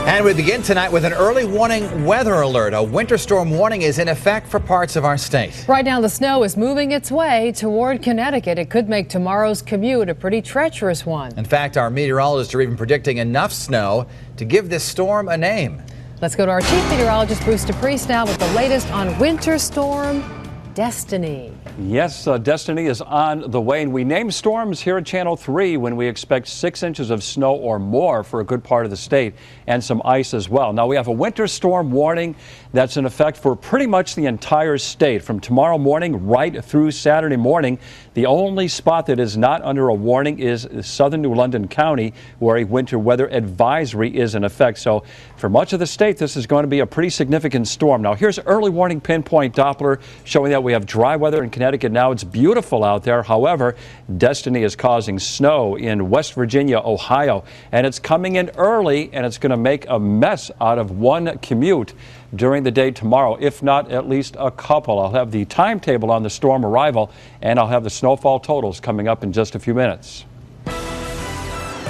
And we begin tonight with an early warning weather alert. A winter storm warning is in effect for parts of our state. Right now, the snow is moving its way toward Connecticut. It could make tomorrow's commute a pretty treacherous one. In fact, our meteorologists are even predicting enough snow to give this storm a name. Let's go to our chief meteorologist, Bruce DePrest, now with the latest on Winter Storm Destiny. Yes, Destiny is on the way, and we name storms here at Channel 3 when we expect 6 inches of snow or more for a good part of the state, and some ice as well. Now, we have a winter storm warning that's in effect for pretty much the entire state from tomorrow morning right through Saturday morning. The only spot that is not under a warning is southern New London County, where a winter weather advisory is in effect. So for much of the state, this is going to be a pretty significant storm. Now, here's early warning pinpoint Doppler showing that we have dry weather in Connecticut now. It's beautiful out there. However, Destiny is causing snow in West Virginia, Ohio, and it's coming in early, and it's going to make a mess out of one commute during the day tomorrow, if not at least a couple. I'll have the timetable on the storm arrival, and I'll have the snowfall totals coming up in just a few minutes.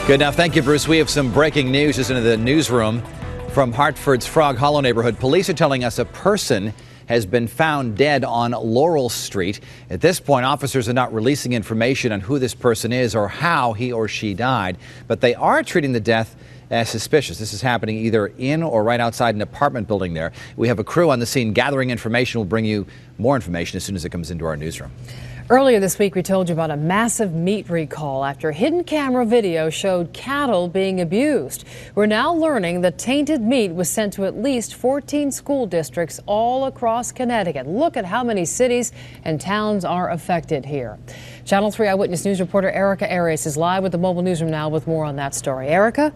Good. Now, thank you, Bruce. We have some breaking news just into the newsroom from Hartford's Frog Hollow neighborhood. Police are telling us a person has been found dead on Laurel Street. At this point, officers are not releasing information on who this person is or how he or she died, but they are treating the death as suspicious. This is happening either in or right outside an apartment building there. We have a crew on the scene gathering information. We'll bring you more information as soon as it comes into our newsroom. Earlier this week, we told you about a massive meat recall after hidden camera video showed cattle being abused. We're now learning that tainted meat was sent to at least 14 school districts all across Connecticut. Look at how many cities and towns are affected here. Channel 3 Eyewitness News reporter Erika Arias is live with the mobile newsroom now with more on that story. Erika?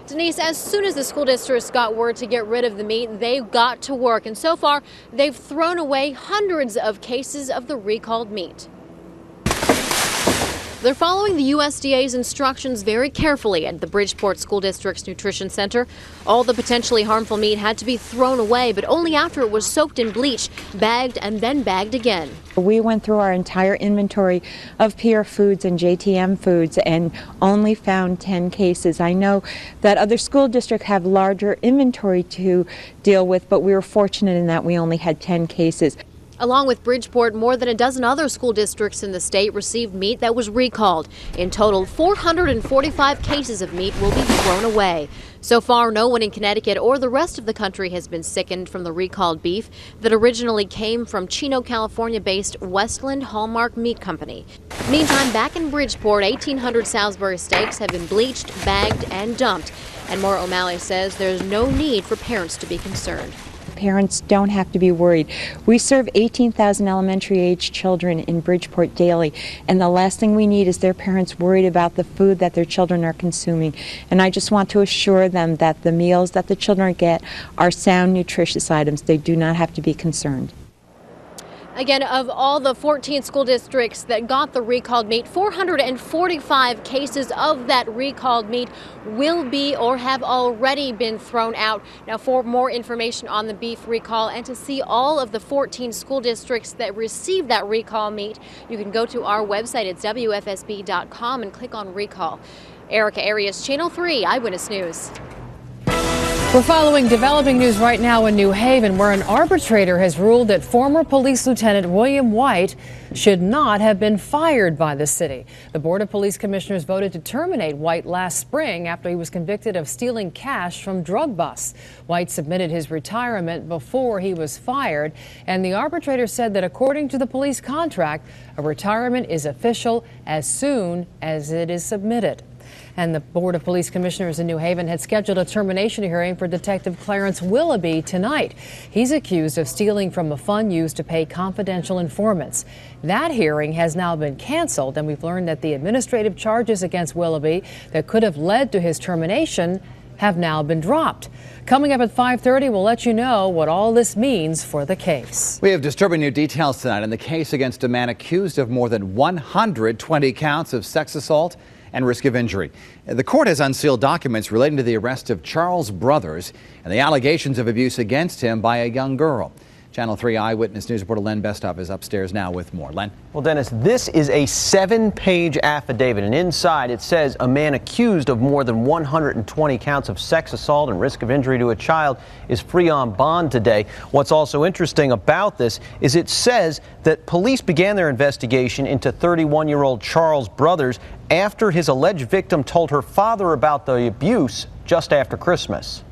Denise, as soon as the school districts got word to get rid of the meat, they got to work. And so far, they've thrown away hundreds of cases of the recalled meat. They're following the USDA's instructions very carefully at the Bridgeport School District's Nutrition Center. All the potentially harmful meat had to be thrown away, but only after it was soaked in bleach, bagged, and then bagged again. We went through our entire inventory of PR foods and JTM foods and only found 10 cases. I know that other school districts have larger inventory to deal with, but we were fortunate in that we only had 10 cases. Along with Bridgeport, more than a dozen other school districts in the state received meat that was recalled. In total, 445 cases of meat will be thrown away. So far, no one in Connecticut or the rest of the country has been sickened from the recalled beef that originally came from Chino, California-based Westland Hallmark Meat Company. Meantime, back in Bridgeport, 1,800 Salisbury steaks have been bleached, bagged, and dumped. And Maura O'Malley says there's no need for parents to be concerned. Parents don't have to be worried. We serve 18,000 elementary-age children in Bridgeport daily, and the last thing we need is their parents worried about the food that their children are consuming. And I just want to assure them that the meals that the children get are sound, nutritious items. They do not have to be concerned. Again, of all the 14 school districts that got the recalled meat, 445 cases of that recalled meat will be or have already been thrown out. Now, for more information on the beef recall and to see all of the 14 school districts that received that recall meat, you can go to our website at WFSB.com and click on recall. Erika Arias, Channel 3 Eyewitness News. We're following developing news right now in New Haven, where an arbitrator has ruled that former Police Lieutenant William White should not have been fired by the city. The Board of Police Commissioners voted to terminate White last spring after he was convicted of stealing cash from drug busts. White submitted his retirement before he was fired, and the arbitrator said that according to the police contract, a retirement is official as soon as it is submitted. And the Board of Police Commissioners in New Haven had scheduled a termination hearing for Detective Clarence Willoughby tonight. He's accused of stealing from a fund used to pay confidential informants. That hearing has now been canceled, and we've learned that the administrative charges against Willoughby that could have led to his termination have now been dropped. Coming up at 5:30, we'll let you know what all this means for the case. We have disturbing new details tonight in the case against a man accused of more than 120 counts of sex assault and risk of injury. The court has unsealed documents relating to the arrest of Charles Brothers and the allegations of abuse against him by a young girl. Channel 3 Eyewitness News reporter Len Besthoff is upstairs now with more. Len? Well, Dennis, this is a 7-page affidavit, and inside it says a man accused of more than 120 counts of sex assault and risk of injury to a child is free on bond today. What's also interesting about this is it says that police began their investigation into 31-year-old Charles Brothers after his alleged victim told her father about the abuse just after Christmas.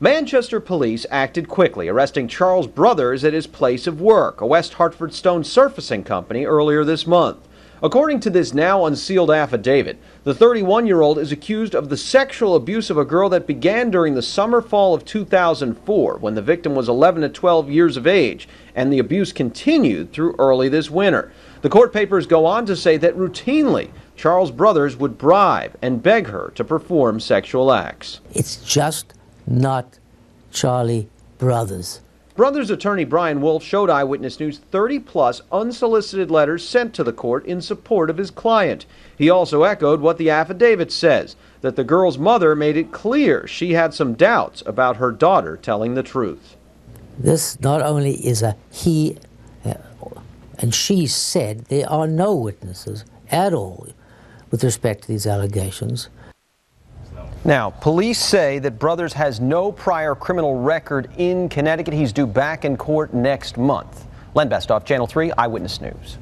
Manchester police acted quickly, arresting Charles Brothers at his place of work, a West Hartford stone surfacing company, earlier this month. According to this now unsealed affidavit, the 31-year-old is accused of the sexual abuse of a girl that began during the summer-fall of 2004, when the victim was 11 to 12 years of age, and the abuse continued through early this winter. The court papers go on to say that routinely, Charles Brothers would bribe and beg her to perform sexual acts. It's just not Charlie Brothers. Brothers attorney Brian Wolf showed Eyewitness News 30-plus unsolicited letters sent to the court in support of his client. He also echoed what the affidavit says, that the girl's mother made it clear she had some doubts about her daughter telling the truth. This not only is a he and she said, there are no witnesses at all with respect to these allegations. Now, police say that Brothers has no prior criminal record in Connecticut. He's due back in court next month. Len Besthoff, Channel 3 Eyewitness News.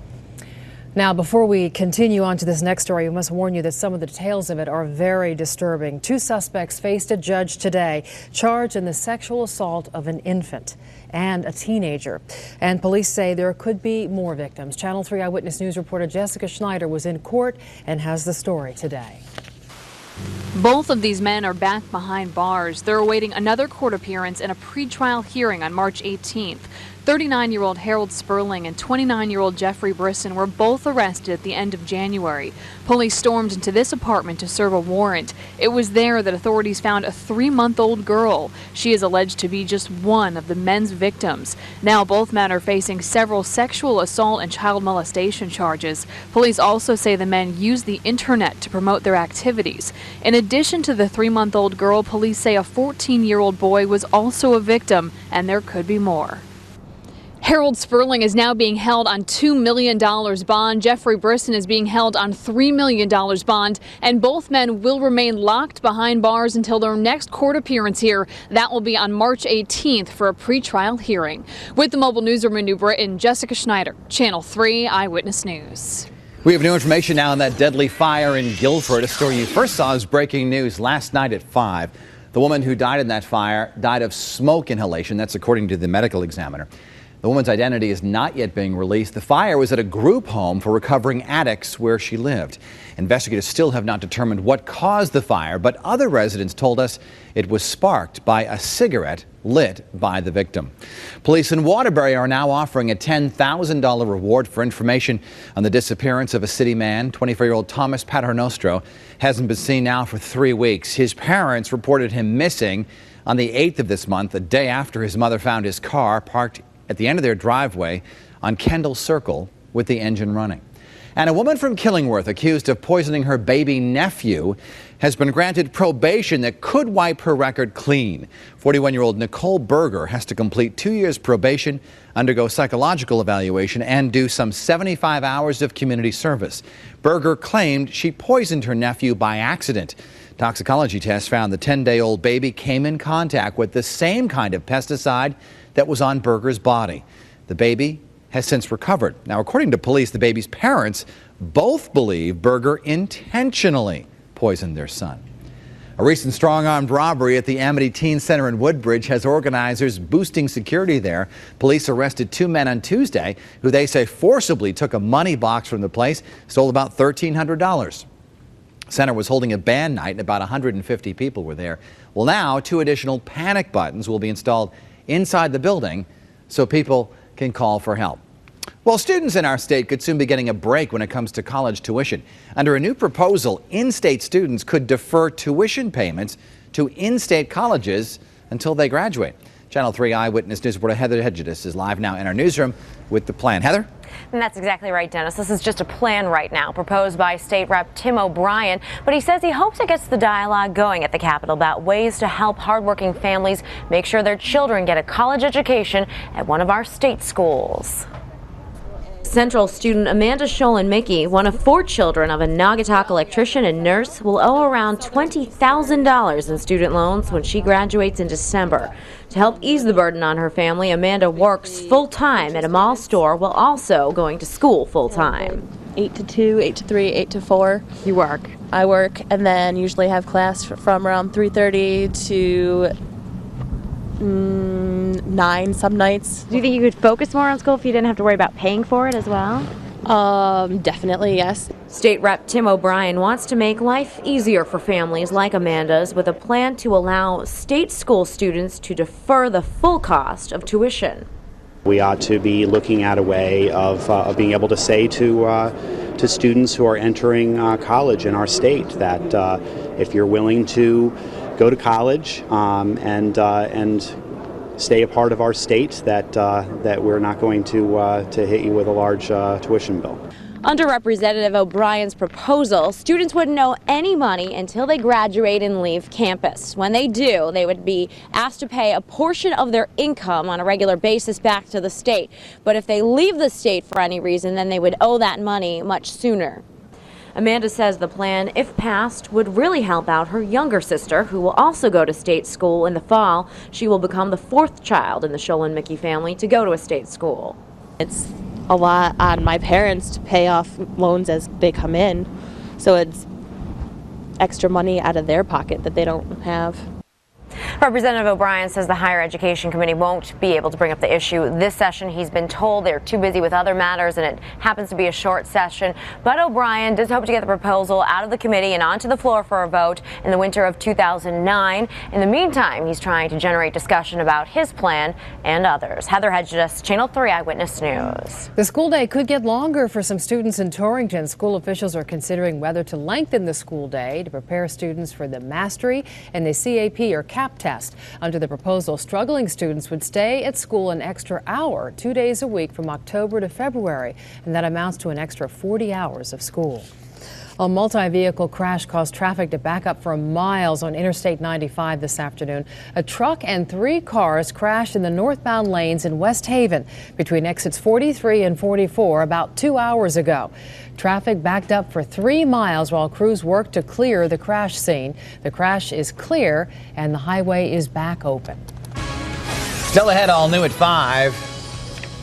Now, before we continue on to this next story, we must warn you that some of the details of it are very disturbing. 2 suspects faced a judge today, charged in the sexual assault of an infant and a teenager. And police say there could be more victims. Channel 3 Eyewitness News reporter Jessica Schneider was in court and has the story today. Both of these men are back behind bars. They're awaiting another court appearance in a pretrial hearing on March 18th. 39-year-old Harold Sperling and 29-year-old Jeffrey Brisson were both arrested at the end of January. Police stormed into this apartment to serve a warrant. It was there that authorities found a 3-month-old girl. She is alleged to be just one of the men's victims. Now both men are facing several sexual assault and child molestation charges. Police also say the men used the internet to promote their activities. In addition to the 3-month-old girl, police say a 14-year-old boy was also a victim, and there could be more. Harold Sperling is now being held on $2 million bond. Jeffrey Brisson is being held on $3 million bond, and both men will remain locked behind bars until their next court appearance here. That will be on March 18th for a pretrial hearing. With the mobile newsroom in New Britain, Jessica Schneider, Channel 3 Eyewitness News. We have new information now on that deadly fire in Guilford. A story you first saw as breaking news last night at 5. The woman who died in that fire died of smoke inhalation. That's according to the medical examiner. The woman's identity is not yet being released. The fire was at a group home for recovering addicts where she lived. Investigators still have not determined what caused the fire, but other residents told us it was sparked by a cigarette lit by the victim. Police in Waterbury are now offering a $10,000 reward for information on the disappearance of a city man. 24-year-old Thomas Paternostro hasn't been seen now for 3 weeks. His parents reported him missing on the 8th of this month, a day after his mother found his car parked at the end of their driveway on Kendall Circle with the engine running. And a woman from Killingworth accused of poisoning her baby nephew has been granted probation that could wipe her record clean. 41-year-old Nicole Berger has to complete 2 years probation, undergo psychological evaluation, and do some 75 hours of community service. Berger claimed she poisoned her nephew by accident. Toxicology tests found the 10-day-old baby came in contact with the same kind of pesticide that was on Berger's body. The baby has since recovered. Now, according to police, the baby's parents both believe Berger intentionally poisoned their son. A recent strong-armed robbery at the Amity Teen Center in Woodbridge has organizers boosting security there. Police arrested 2 men on Tuesday who they say forcibly took a money box from the place, stole about $1,300. Center was holding a band night and about 150 people were there. Well, now 2 additional panic buttons will be installed inside the building so people can call for help. Well, students in our state could soon be getting a break when it comes to college tuition. Under a new proposal, in-state students could defer tuition payments to in-state colleges until they graduate. Channel 3 Eyewitness News reporter Heather Hegedus is live now in our newsroom with the plan. Heather? And that's exactly right, Dennis. This is just a plan right now proposed by State Rep Tim O'Brien, but he says he hopes it gets the dialogue going at the Capitol about ways to help hardworking families make sure their children get a college education at one of our state schools. Central student Amanda Scholen-Mickey, one of 4 children of a Naugatuck electrician and nurse, will owe around $20,000 in student loans when she graduates in December. To help ease the burden on her family, Amanda works full-time at a mall store while also going to school full-time. 8 to 2, 8 to 3, 8 to 4. You work? I work and then usually have class from around 3:30 to 9 some nights. Do you think you could focus more on school if you didn't have to worry about paying for it as well? Definitely, yes. State Rep Tim O'Brien wants to make life easier for families like Amanda's with a plan to allow state school students to defer the full cost of tuition. We ought to be looking at a way of being able to say to students who are entering college in our state that if you're willing to go to college and stay a part of our state, that we're not going to hit you with a large tuition bill. Under Representative O'Brien's proposal, students wouldn't know any money until they graduate and leave campus. When they do, they would be asked to pay a portion of their income on a regular basis back to the state. But if they leave the state for any reason, then they would owe that money much sooner. Amanda says the plan, if passed, would really help out her younger sister, who will also go to state school in the fall. She will become the 4th child in the Scholen-Mickey family to go to a state school. It's a lot on my parents to pay off loans as they come in, so it's extra money out of their pocket that they don't have. Representative O'Brien says the Higher Education Committee won't be able to bring up the issue this session. He's been told they're too busy with other matters and it happens to be a short session. But O'Brien does hope to get the proposal out of the committee and onto the floor for a vote in the winter of 2009. In the meantime, he's trying to generate discussion about his plan and others. Heather Hegedus, Channel 3 Eyewitness News. The school day could get longer for some students in Torrington. School officials are considering whether to lengthen the school day to prepare students for the mastery and the CAP or CAP test. Under the proposal, struggling students would stay at school an extra hour 2 days a week from October to February, and that amounts to an extra 40 hours of school. A multi-vehicle crash caused traffic to back up for miles on Interstate 95 this afternoon. A truck and 3 cars crashed in the northbound lanes in West Haven between exits 43 and 44 about 2 hours ago. Traffic backed up for 3 miles while crews worked to clear the crash scene. The crash is clear and the highway is back open. Still ahead, all new at 5.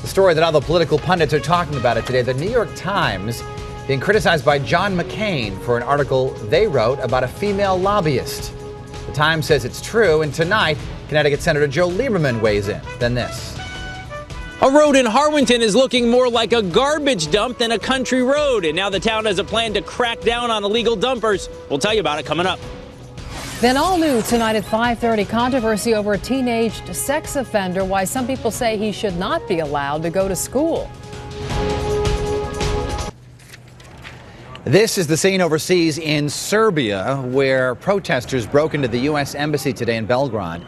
The story that all the political pundits are talking about it today. The New York Times being criticized by John McCain for an article they wrote about a female lobbyist. The Times says it's true, and tonight, Connecticut Senator Joe Lieberman weighs in. Then this. A road in Harwinton is looking more like a garbage dump than a country road, and now the town has a plan to crack down on illegal dumpers. We'll tell you about it coming up. Then all new tonight at 5:30, controversy over a teenaged sex offender, why some people say he should not be allowed to go to school. This is the scene overseas in Serbia, where protesters broke into the U.S. Embassy today in Belgrade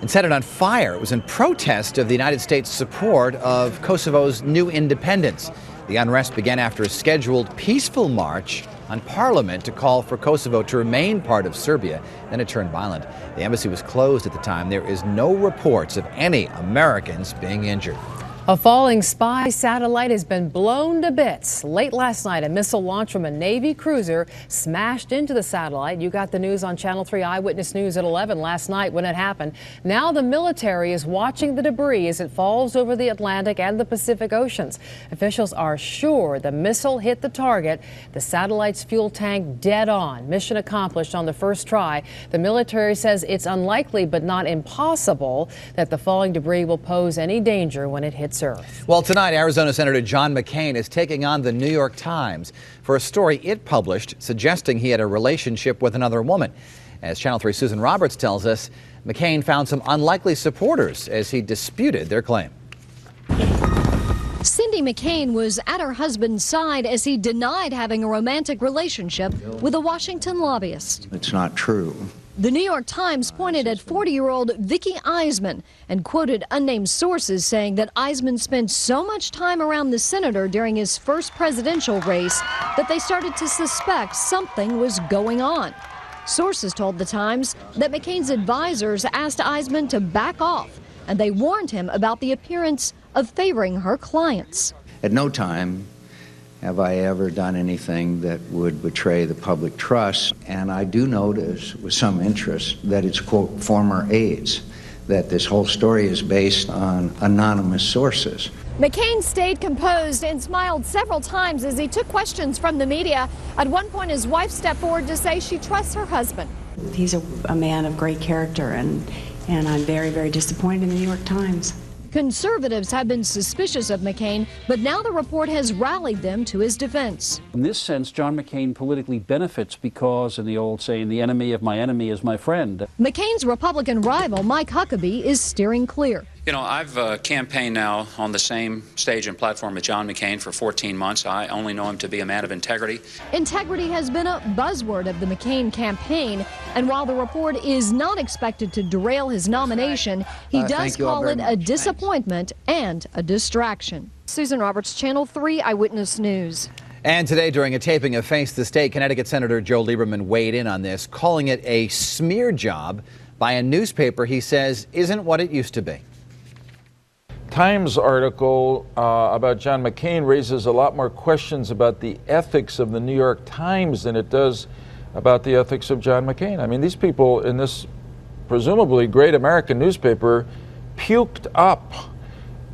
and set it on fire. It was in protest of the United States' support of Kosovo's new independence. The unrest began after a scheduled peaceful march on Parliament to call for Kosovo to remain part of Serbia. Then it turned violent. The embassy was closed at the time. There is no reports of any Americans being injured. A falling spy satellite has been blown to bits. Late last night, a missile launched from a Navy cruiser smashed into the satellite. You got the news on Channel 3 Eyewitness News at 11 last night when it happened. Now the military is watching the debris as it falls over the Atlantic and the Pacific Oceans. Officials are sure the missile hit the target, the satellite's fuel tank dead on. Mission accomplished on the first try. The military says it's unlikely but not impossible that the falling debris will pose any danger when it hits Earth. Well, tonight, Arizona Senator John McCain is taking on the New York Times for a story it published suggesting he had a relationship with another woman. As Channel 3's Susan Roberts tells us, McCain found some unlikely supporters as he disputed their claim. Cindy McCain was at her husband's side as he denied having a romantic relationship with a Washington lobbyist. It's not true. The New York Times pointed at 40-year-old Vicky Eisman and quoted unnamed sources saying that Eisman spent so much time around the senator during his first presidential race that they started to suspect something was going on. Sources told the Times that McCain's advisors asked Eisman to back off, and they warned him about the appearance of favoring her clients. At no time have I ever done anything that would betray the public trust, and I do notice with some interest that it's, quote, former aides, that this whole story is based on anonymous sources. McCain stayed composed and smiled several times as he took questions from the media. At one point, his wife stepped forward to say she trusts her husband. He's a man of great character, and I'm very, very disappointed in the New York Times. Conservatives have been suspicious of McCain, but now the report has rallied them to his defense. In this sense, John McCain politically benefits because, in the old saying, the enemy of my enemy is my friend. McCain's Republican rival, Mike Huckabee, is steering clear. You know, I've campaigned now on the same stage and platform as John McCain for 14 months. I only know him to be a man of integrity. Integrity has been a buzzword of the McCain campaign, and while the report is not expected to derail his nomination, he does call it a disappointment and a distraction. Susan Roberts, Channel 3 Eyewitness News. And today, during a taping of Face the State, Connecticut Senator Joe Lieberman weighed in on this, calling it a smear job by a newspaper he says isn't what it used to be. Times article about John McCain raises a lot more questions about the ethics of the New York Times than it does about the ethics of John McCain. I mean, these people in this presumably great American newspaper puked up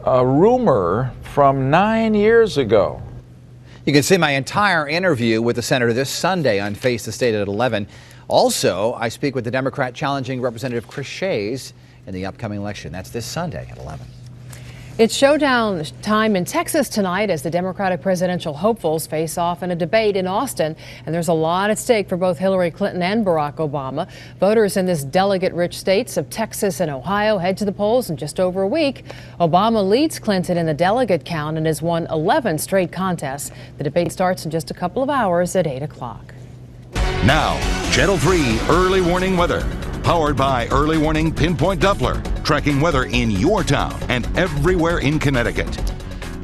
a rumor from 9 years ago. You can see my entire interview with the senator this Sunday on Face the State at 11. Also, I speak with the Democrat challenging Representative Chris Shays in the upcoming election. That's this Sunday at 11. It's showdown time in Texas tonight as the Democratic presidential hopefuls face off in a debate in Austin. And there's a lot at stake for both Hillary Clinton and Barack Obama. Voters in this delegate-rich states of Texas and Ohio head to the polls in just over a week. Obama leads Clinton in the delegate count and has won 11 straight contests. The debate starts in just a couple of hours at 8 o'clock. Now, Channel 3 Early Warning Weather. Powered by Early Warning Pinpoint Doppler. Tracking weather in your town and everywhere in Connecticut.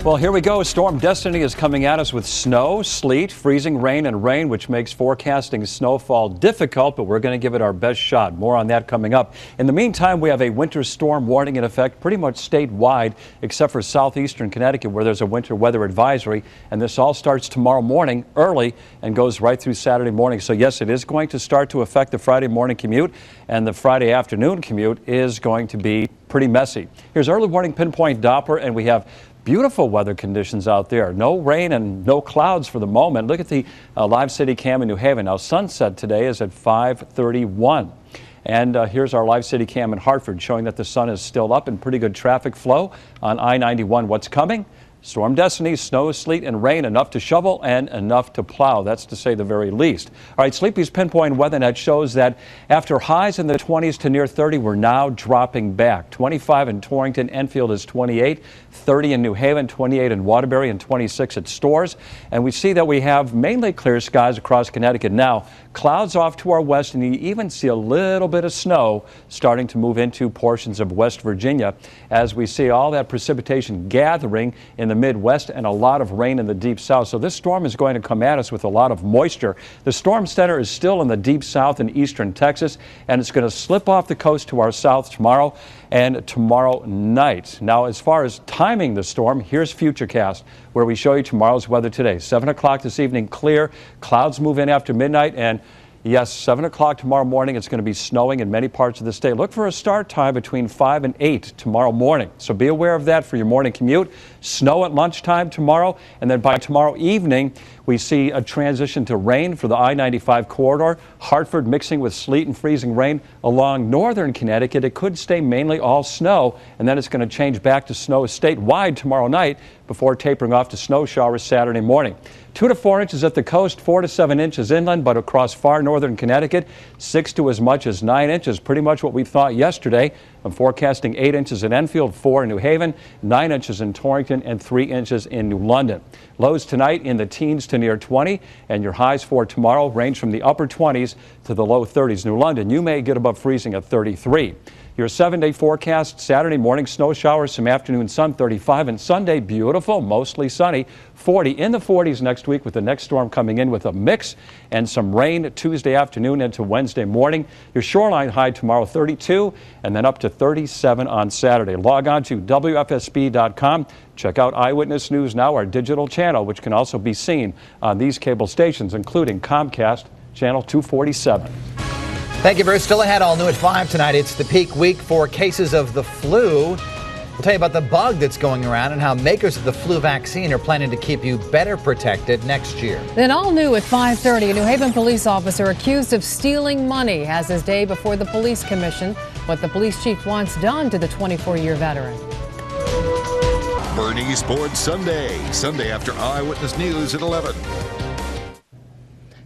Well, here we go. Storm Destiny is coming at us with snow, sleet, freezing rain, and rain, which makes forecasting snowfall difficult, but we're going to give it our best shot. More on that coming up. In the meantime, we have a winter storm warning in effect pretty much statewide, except for southeastern Connecticut, where there's a winter weather advisory. And this all starts tomorrow morning early and goes right through Saturday morning. So, yes, it is going to start to affect the Friday morning commute, and the Friday afternoon commute is going to be pretty messy. Here's early warning pinpoint Doppler, and we have beautiful weather conditions out there. No rain and no clouds for the moment. Look at the live city cam in New Haven. Now, sunset today is at 5:31. And here's our live city cam in Hartford showing that the sun is still up and pretty good traffic flow on I-91. What's coming? Storm Destiny, snow, sleet, and rain, enough to shovel and enough to plow. That's to say the very least. All right, Sleepy's Pinpoint Weather Net shows that after highs in the 20s to near 30, we're now dropping back. 25 in Torrington, Enfield is 28, 30 in New Haven, 28 in Waterbury, and 26 at Storrs. And we see that we have mainly clear skies across Connecticut now. Clouds off to our west, and you even see a little bit of snow starting to move into portions of West Virginia as we see all that precipitation gathering in the Midwest and a lot of rain in the deep south. So this storm is going to come at us with a lot of moisture. The storm center is still in the deep south in eastern Texas, and it's going to slip off the coast to our south tomorrow and tomorrow night. Now, as far as timing the storm, here's Futurecast, where we show you tomorrow's weather today. 7 o'clock this evening, clear. Clouds move in after midnight, and yes, 7 o'clock tomorrow morning, it's going to be snowing in many parts of the state. Look for a start time between 5 and 8 tomorrow morning. So be aware of that for your morning commute. Snow at lunchtime tomorrow, and then by tomorrow evening, we see a transition to rain for the I-95 corridor. Hartford mixing with sleet and freezing rain along northern Connecticut. It could stay mainly all snow, and then it's going to change back to snow statewide tomorrow night before tapering off to snow showers Saturday morning. 2 to 4 inches at the coast, 4 to 7 inches inland, but across far northern Connecticut, 6 to as much as 9 inches, pretty much what we thought yesterday. I'm forecasting 8 inches in Enfield, 4 in New Haven, 9 inches in Torrington, and 3 inches in New London. Lows tonight in the teens to near 20, and your highs for tomorrow range from the upper 20s to the low 30s. New London, you may get above freezing at 33. Your 7-day forecast: Saturday morning snow showers, some afternoon sun, 35, and Sunday beautiful, mostly sunny, 40. In the 40s next week, with the next storm coming in with a mix and some rain Tuesday afternoon into Wednesday morning. Your shoreline high tomorrow, 32, and then up to 37 on Saturday. Log on to WFSB.com. Check out Eyewitness News Now, our digital channel, which can also be seen on these cable stations, including Comcast Channel 247. Thank you, Bruce. Still ahead, all new at 5 tonight. It's the peak week for cases of the flu. We'll tell you about the bug that's going around and how makers of the flu vaccine are planning to keep you better protected next year. Then all new at 5:30, a New Haven police officer accused of stealing money has his day before the police commission. What the police chief wants done to the 24-year veteran. Bernie Sports Sunday after Eyewitness News at 11.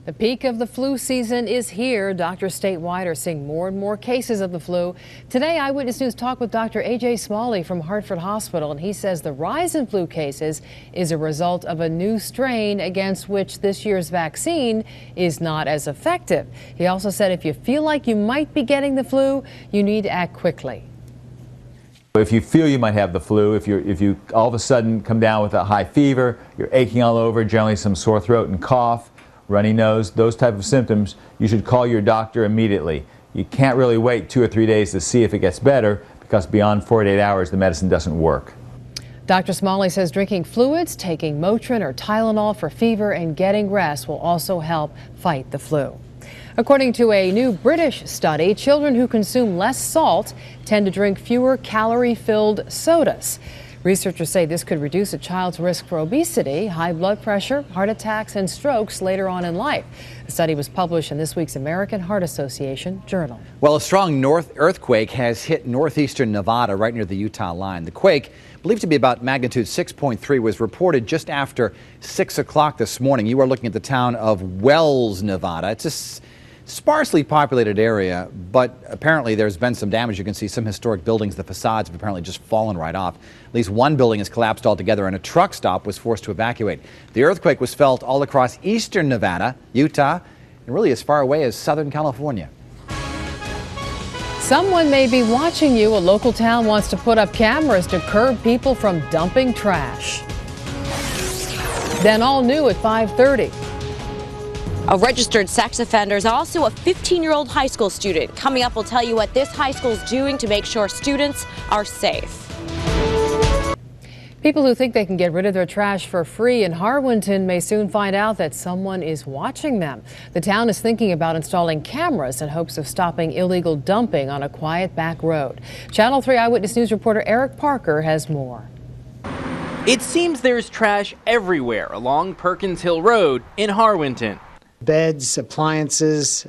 The peak of the flu season is here. Doctors statewide are seeing more and more cases of the flu. Today, Eyewitness News talked with Dr. A.J. Smalley from Hartford Hospital, and he says the rise in flu cases is a result of a new strain against which this year's vaccine is not as effective. He also said if you feel like you might be getting the flu, you need to act quickly. If you feel you might have the flu, if you all of a sudden come down with a high fever, you're aching all over, generally some sore throat and cough, runny nose, those type of symptoms, you should call your doctor immediately. You can't really wait 2 or 3 days to see if it gets better, because beyond 48 hours the medicine doesn't work. Dr. Smalley says drinking fluids, taking Motrin or Tylenol for fever, and getting rest will also help fight the flu. According to a new British study, children who consume less salt tend to drink fewer calorie-filled sodas. Researchers say this could reduce a child's risk for obesity, high blood pressure, heart attacks, and strokes later on in life. The study was published in this week's American Heart Association Journal. Well, a strong north earthquake has hit northeastern Nevada right near the Utah line. The quake, believed to be about magnitude 6.3, was reported just after 6 o'clock this morning. You are looking at the town of Wells, Nevada. It's a sparsely populated area, but apparently there's been some damage. You can see some historic buildings, the facades have apparently just fallen right off. At least one building has collapsed altogether, and a truck stop was forced to evacuate. The earthquake was felt all across eastern Nevada, Utah, and really as far away as Southern California. Someone may be watching you. A local town wants to put up cameras to curb people from dumping trash. Then all new at 5:30. A registered sex offender is also a 15-year-old high school student. Coming up, we'll tell you what this high school is doing to make sure students are safe. People who think they can get rid of their trash for free in Harwinton may soon find out that someone is watching them. The town is thinking about installing cameras in hopes of stopping illegal dumping on a quiet back road. Channel 3 Eyewitness News reporter Eric Parker has more. It seems there's trash everywhere along Perkins Hill Road in Harwinton. Beds, appliances,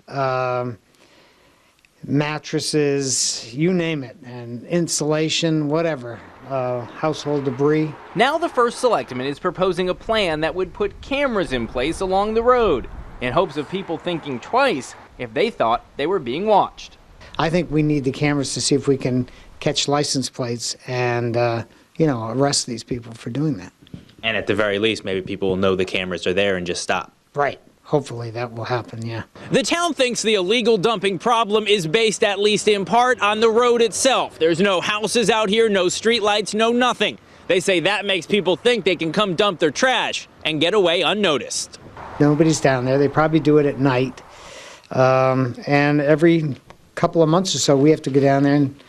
mattresses, you name it, and insulation, whatever, household debris. Now the First Selectman is proposing a plan that would put cameras in place along the road in hopes of people thinking twice if they thought they were being watched. I think we need the cameras to see if we can catch license plates and, arrest these people for doing that. And at the very least, maybe people will know the cameras are there and just stop. Right. Hopefully that will happen, yeah. The town thinks the illegal dumping problem is based, at least in part, on the road itself. There's no houses out here, no streetlights, no nothing. They say that makes people think they can come dump their trash and get away unnoticed. Nobody's down there. They probably do it at night. And every couple of months or so, we have to go down there and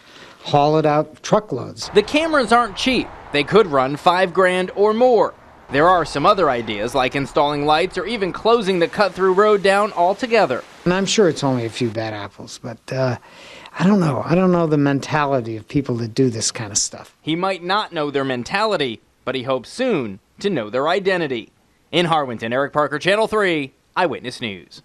haul it out truckloads. The cameras aren't cheap. They could run $5,000 or more. There are some other ideas, like installing lights or even closing the cut-through road down altogether. And I'm sure it's only a few bad apples, but I don't know. I don't know the mentality of people that do this kind of stuff. He might not know their mentality, but he hopes soon to know their identity. In Harwinton, Eric Parker, Channel 3, Eyewitness News.